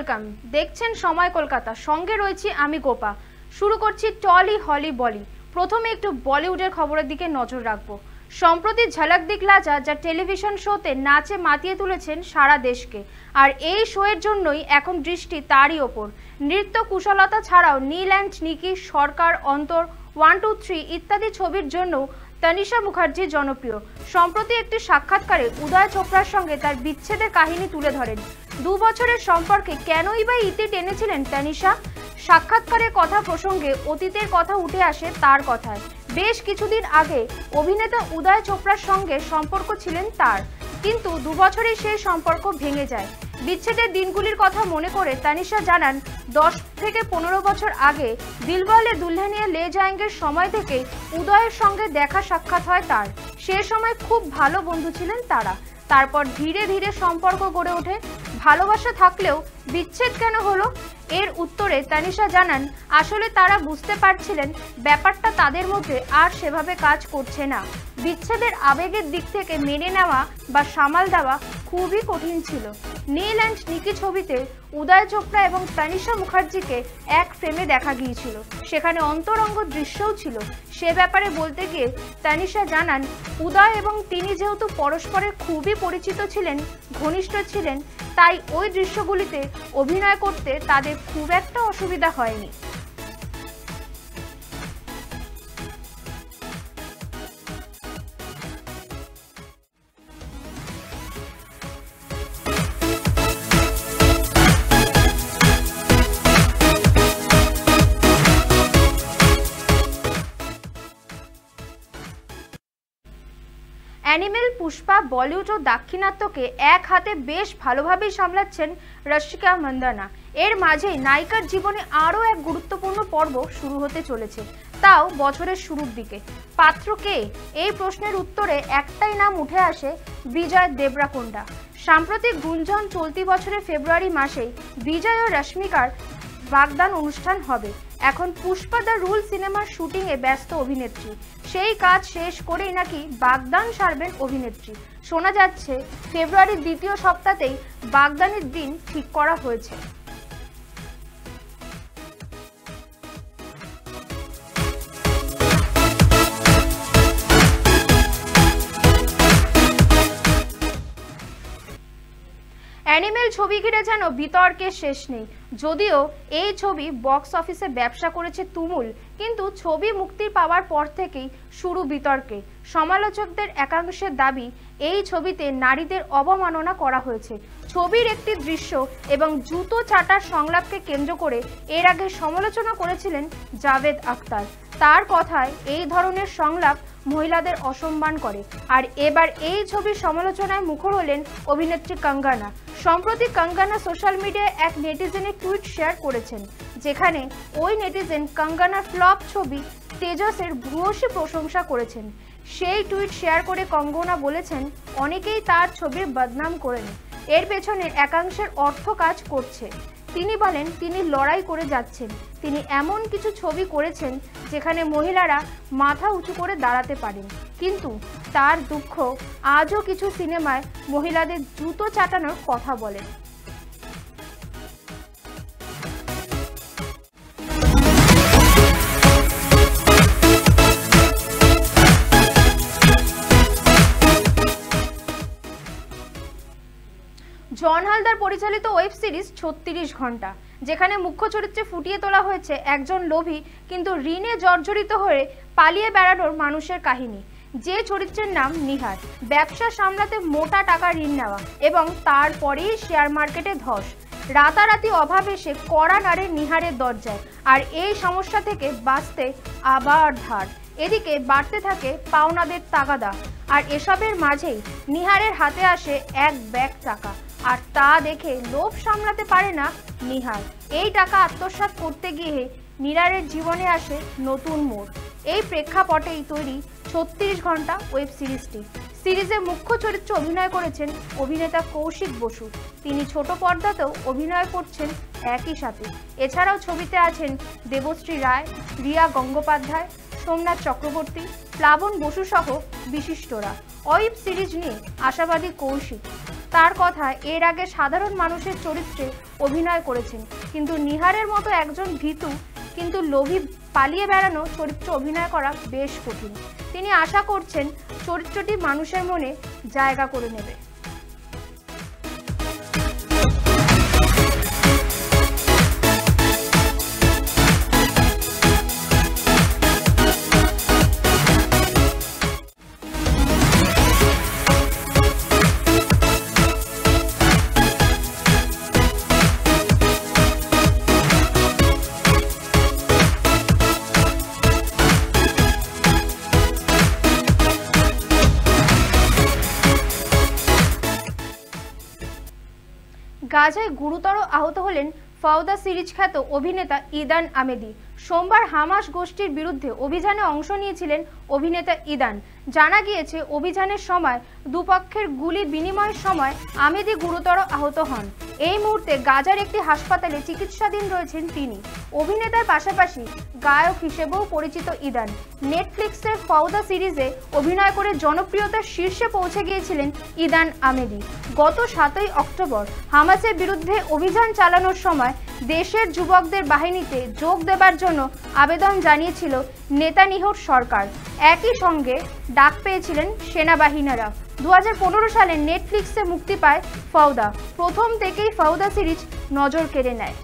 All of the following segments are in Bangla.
ওয়েলকাম। দেখছেন সময় কলকাতা, সঙ্গে রয়েছি আমি গোপা। শুরু করছি টলি হলি বলি। প্রথমে একটু বলিউডের খবরের দিকে নজর রাখবো। সম্প্রতি ঝলক দিখলা যা টেলিভিশন শোতে নাচে মাতিয়ে তুলেছেন সারা দেশকে, আর এই শোয়ের জন্যই এখন দৃষ্টি তারই ওপর। নৃত্য কুশলতা ছাড়াও নীল অ্যান্ড নিকি, সরকার, অন্তর, 1, 2, 3 ইত্যাদি ছবির জন্য তনিষা মুখার্জি জনপ্রিয়। সম্প্রতি একটি সাক্ষাৎকারে উদয় চোপড়ার সঙ্গে তার বিচ্ছেদের কাহিনী তুলে ধরেন। 2 বছরের সম্পর্কে কেনই বা ইতি টেনেছিলেন তনিষা? সাক্ষাৎকারের কথা প্রসঙ্গে অতীতের কথা উঠে আসে তার কথায়। বেশ কিছুদিন আগে অভিনেতা উদয় চোপড়ার সঙ্গে সম্পর্ক ছিলেন তার, কিন্তু 2 বছরেই সেই সম্পর্ক ভেঙে যায়। বিচ্ছেদের দিনগুলির কথা মনে করে তনিষা জানান, 10 থেকে 15 বছর আগে দিলওয়ালে দুলহানিয়া লে যায়েঙ্গের সময় থেকে উদয়ের সঙ্গে দেখা সাক্ষাৎ হয় তার। সে সময় খুব ভালো বন্ধু ছিলেন তারা। তারপর ধীরে ধীরে সম্পর্ক গড়ে ওঠে। ভালোবাসা থাকলেও বিচ্ছেদ কেন হলো? এর উত্তরে তনিষা জানান, আসলে তারা বুঝতে পারছিলেন ব্যাপারটা তাদের মধ্যে আর সেভাবে কাজ করছে না। বিচ্ছেদের আবেগের দিক থেকে মেনে নেওয়া বা সামাল দেওয়া খুবই কঠিন ছিল। নীল অ্যান্ড নিকি ছবিতে উদয় চোপড়া এবং তনিষা মুখার্জিকে এক ফ্রেমে দেখা গিয়েছিল। সেখানে অন্তরঙ্গ দৃশ্যও ছিল। সে ব্যাপারে বলতে গিয়ে তনিষা জানান, উদয় এবং তিনি যেহেতু পরস্পরের খুবই পরিচিত ছিলেন, ঘনিষ্ঠ ছিলেন, তাই ওই দৃশ্যগুলিতে অভিনয় করতে তাদের খুব একটা অসুবিধা হয়নি। অ্যানিমেল, পুষ্পা, বলিউড ও দাক্ষিণাত্যকে এক হাতে বেশ ভালোভাবেই সামলাচ্ছেন রশিকা মান্দানা। এর মাঝেই নায়িকার জীবনে আরও এক গুরুত্বপূর্ণ পর্ব শুরু হতে চলেছে, তাও বছরের শুরুর দিকে। পাত্র কে? এই প্রশ্নের উত্তরে একটাই নাম উঠে আসে, বিজয় দেবরাকোন্ডা। সাম্প্রতিক গুঞ্জন, চলতি বছরের ফেব্রুয়ারি মাসেই বিজয় ও রশ্মিকার বাগদান অনুষ্ঠান হবে। এখন পুষ্পা দ্য রুল সিনেমার শুটিংয়ে ব্যস্ত অভিনেত্রী। সেই কাজ শেষ করেই নাকি বাগদান সারবেন অভিনেত্রী। শোনা যাচ্ছে ফেব্রুয়ারির দ্বিতীয় সপ্তাহতেই বাগদানের দিন ঠিক করা হয়েছে। অ্যানিমেল ছবি ঘিরে যেন বিতর্কের শেষ নেই। যদিও এই ছবি বক্স অফিসে ব্যবসা করেছে তুমুল, কিন্তু ছবি মুক্তি পাওয়ার পর থেকেই শুরু বিতর্কে। সমালোচকদের একাংশের দাবি, এই ছবিতে নারীদের অবমাননা করা হয়েছে। ছবির একটি দৃশ্য এবং জুতো চাটার সংলাপকে কেন্দ্র করে এর আগে সমালোচনা করেছিলেন জাভেদ আখতার। তার কথায় এই ধরনের সংলাপ মহিলাদের অসম্মান করে। আর এবার এই ছবির সমালোচনায় মুখর হলেন অভিনেত্রী কঙ্গনা। সম্প্রতি কঙ্গনা সোশ্যাল মিডিয়ায় এক নেটিজেনের টুইট শেয়ার করেছেন, যেখানে ওই নেটিজেন কঙ্গনার ফ্লপ ছবি তেজসের ভূয়সী প্রশংসা করেছেন। সেই টুইট শেয়ার করে কঙ্গনা বলেছেন, অনেকেই তার ছবির বদনাম করেন, এর পেছনে একাংশের অর্থ কাজ করছে। তিনি বলেন, তিনি লড়াই করে যাচ্ছেন। তিনি এমন কিছু ছবি করেছেন যেখানে মহিলারা মাথা উঁচু করে দাঁড়াতে পারেন, কিন্তু তার দুঃখ আজও কিছু সিনেমায় মহিলাদের জুতো চাটানোর কথা বলেন। জন হালদার পরিচালিত ওয়েব সিরিজ 36 ঘন্টা, যেখানে মুখ্য চরিত্রে ফুটিয়ে তোলা হয়েছে একজন লোভী কিন্তু ঋণে জর্জরিত হয়ে পালিয়ে বেড়ানোর মানুষের কাহিনী। যে চরিত্রের নাম নিহার, ব্যবসা সামলাতে মোটা টাকা ঋণ নেওয়া এবং তারপরেই শেয়ার মার্কেটে ধস। রাতারাতি অভাব এসে কড়া নাড়ে নিহারের দরজায়, আর এই সমস্যা থেকে বাঁচতে আবার ধার। এদিকে বাড়তে থাকে পাওনাদের তাগাদা, আর এসবের মাঝেই নিহারের হাতে আসে এক ব্যাগ টাকা, আর তা দেখে লোভ সামলাতে পারে না নিহার। এই টাকা আত্মসাৎ করতে গিয়ে নিহারের জীবনে আসে নতুন মোড়। এই প্রেক্ষাপটেই তৈরি 36 ঘন্টা ওয়েব সিরিজটি। সিরিজে মুখ্য চরিত্রে অভিনয় করেছেন অভিনেতা কৌশিক বসু। তিনি ছোট পর্দাতেও অভিনয় করছেন একই সাথে। এছাড়াও ছবিতে আছেন দেবশ্রী রায়, রিয়া গঙ্গোপাধ্যায়, সোমনাথ চক্রবর্তী, প্লাবন বসু সহ বিশিষ্টরা। ওয়েব সিরিজ নিয়ে আশাবাদী কৌশিক। তার কথা, এর আগে সাধারণ মানুষের চরিত্রে অভিনয় করেছেন, কিন্তু নিহারের মতো একজন ভীতু কিন্তু লোভী পালিয়ে বেড়ানো চরিত্র অভিনয় করা বেশ কঠিন। তিনি আশা করছেন চরিত্রটি মানুষের মনে জায়গা করে নেবে। গাজায় গুরুতর আহত হলেন ফাওদা সিরিজ খ্যাত অভিনেতা ইদান আমেদি। সোমবার হামাস গোষ্ঠীর বিরুদ্ধে অভিযানে অংশ নিয়েছিলেন অভিনেতা ইদান। জানা গিয়েছে, অভিযানের সময় দুপক্ষের গুলি বিনিময়ের সময় আমেদি গুরুতর আহত হন। এই মুহূর্তে গাজার একটি হাসপাতালে চিকিৎসাধীন রয়েছেন তিনি। অভিনেতার পাশাপাশি গায়ক হিসেবেও পরিচিত ইদান নেটফ্লিক্সের ফাওদা সিরিজে অভিনয় করে জনপ্রিয়তার শীর্ষে পৌঁছে গিয়েছিলেন ইদান আমেদি। গত 7ই অক্টোবর হামাসের বিরুদ্ধে অভিযান চালানোর সময় দেশের যুবকদের বাহিনীতে যোগ দেবার জন্য আবেদন জানিয়েছিল নেতানিয়াহুর সরকার। একই সঙ্গে ডাক পেয়েছিলেন সেনাবাহিনীরা। 2015 সালে নেটফ্লিক্সে মুক্তি পায় ফাওদা। প্রথম থেকেই ফাওদা সিরিজ নজর কেড়ে নেয়।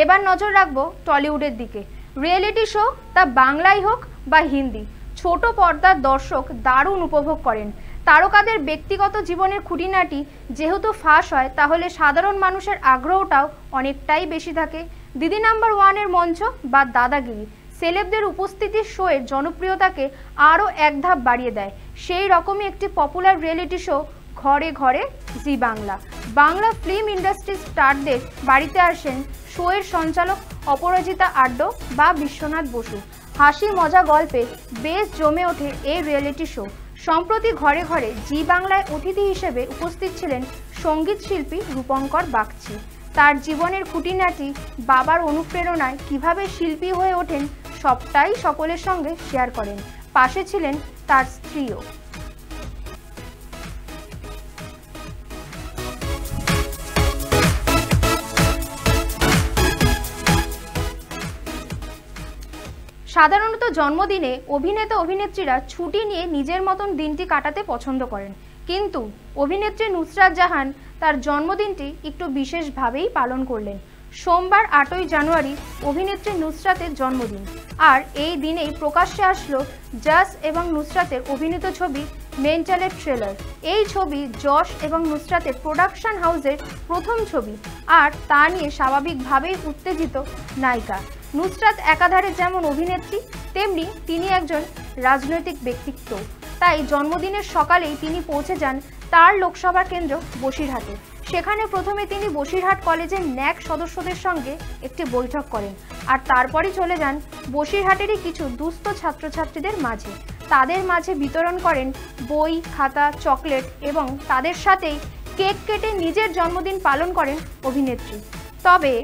এবার নজর রাখবো টলিউডের দিকে। রিয়েলিটি শো তা বাংলায় হোক বা হিন্দি, ছোট পর্দার দর্শক দারুণ উপভোগ করেন। তারকাদের ব্যক্তিগত জীবনের খুঁটিনাটি যেহেতু ফাঁস হয়, তাহলে সাধারণ মানুষের আগ্রহটাও অনেকটাই বেশি থাকে। দিদি নাম্বার 1-এর মঞ্চ বা দাদাগিরি সেলেবদের উপস্থিতির শোয়ের জনপ্রিয়তাকে আরও এক ধাপ বাড়িয়ে দেয়। সেই রকমই একটি পপুলার রিয়েলিটি শো ঘরে ঘরে জি বাংলা। বাংলা ফিল্ম ইন্ডাস্ট্রির স্টারদের বাড়িতে আসেন শোয়ের সঞ্চালক অপরাজিতা আড্ড বা বিশ্বনাথ বসু। হাসি মজা গল্পে বেশ জমে ওঠে এই রিয়েলিটি শো। সম্প্রতি ঘরে ঘরে জি বাংলায় অতিথি হিসেবে উপস্থিত ছিলেন সঙ্গীত শিল্পী রূপঙ্কর বাগচি। তার জীবনের খুঁটিনাটি, বাবার অনুপ্রেরণায় কিভাবে শিল্পী হয়ে ওঠেন, সবটাই সকলের সঙ্গে শেয়ার করেন। পাশে ছিলেন তার স্ত্রীও। সাধারণত জন্মদিনে অভিনেতা অভিনেত্রীরা ছুটি নিয়ে নিজের মতন দিনটি কাটাতে পছন্দ করেন, কিন্তু অভিনেত্রী নুসরাত জাহান তার জন্মদিনটি একটু বিশেষভাবেই পালন করলেন। সোমবার 8ই জানুয়ারি অভিনেত্রী নুসরাতের জন্মদিন, আর এই দিনেই প্রকাশ্যে আসলো যশ এবং নুসরাতের অভিনীত ছবি মেন্টালের ট্রেলার। এই ছবি যশ এবং নুসরাতের প্রোডাকশন হাউসের প্রথম ছবি, আর তা নিয়ে স্বাভাবিকভাবেই উত্তেজিত নায়িকা। নুসরাত একাধারে যেমন অভিনেত্রী, তেমনি তিনি একজন রাজনৈতিক ব্যক্তিত্ব। তাই জন্মদিনের সকালেই তিনি পৌঁছে যান তার লোকসভা কেন্দ্র বসিরহাটে। সেখানে প্রথমে তিনি বসিরহাট কলেজের ন্যাক সদস্যদের সঙ্গে একটি বৈঠক করেন, আর তারপরই চলে যান বসিরহাটেরই কিছু দুস্থ ছাত্রছাত্রীদের মাঝে। তাদের মাঝে বিতরণ করেন বই, খাতা, চকলেট এবং তাদের সাথেই কেক কেটে নিজের জন্মদিন পালন করেন অভিনেত্রী। তবে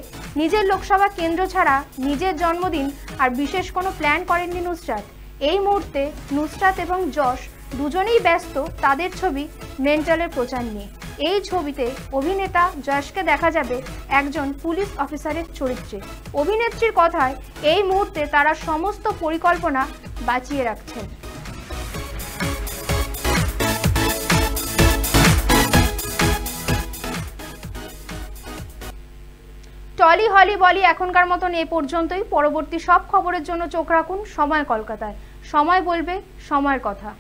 নিজের লোকসভা কেন্দ্র ছাড়া নিজের জন্মদিন আর বিশেষ কোনো প্ল্যান করেননি নুসরাত। এই মুহূর্তে নুসরাত এবং যশ দুজনেই ব্যস্ত তাদের ছবি মেন্টালের প্রচার নিয়ে। এই ছবিতে অভিনেতা যশকে দেখা যাবে একজন পুলিশ অফিসারের চরিত্রে। অভিনেত্রীর কথায় এই মুহূর্তে তারা সমস্ত পরিকল্পনা বাঁচিয়ে রাখছেন। টলি হলি বলি এখনকার মতন এ পর্যন্তই। পরবর্তী সব খবরের জন্য চোখ রাখুন সময় কলকাতায়। সময় বলবে সময়ের কথা।